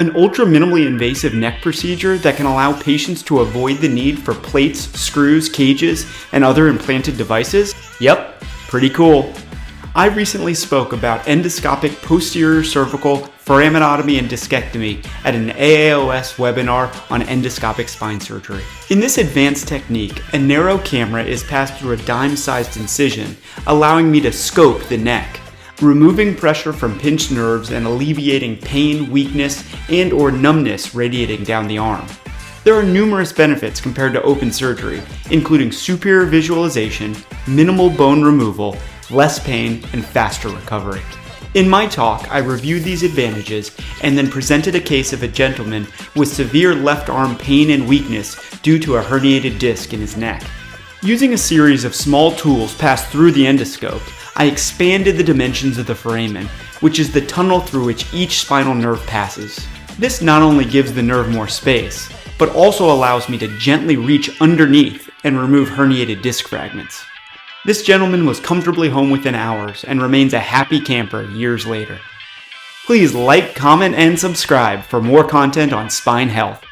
An ultra-minimally invasive neck procedure that can allow patients to avoid the need for plates, screws, cages, and other implanted devices? Yep, pretty cool. I recently spoke about endoscopic posterior cervical foraminotomy and discectomy at an AAOS webinar on endoscopic spine surgery. In this advanced technique, a narrow camera is passed through a dime-sized incision, allowing me to scope the neck, removing pressure from pinched nerves and alleviating pain, weakness, and/or numbness radiating down the arm. There are numerous benefits compared to open surgery, including superior visualization, minimal bone removal, less pain, and faster recovery. In my talk, I reviewed these advantages and then presented a case of a gentleman with severe left arm pain and weakness due to a herniated disc in his neck. Using a series of small tools passed through the endoscope, I expanded the dimensions of the foramen, which is the tunnel through which each spinal nerve passes. This not only gives the nerve more space, but also allows me to gently reach underneath and remove herniated disc fragments. This gentleman was comfortably home within hours and remains a happy camper years later. Please like, comment, and subscribe for more content on spine health.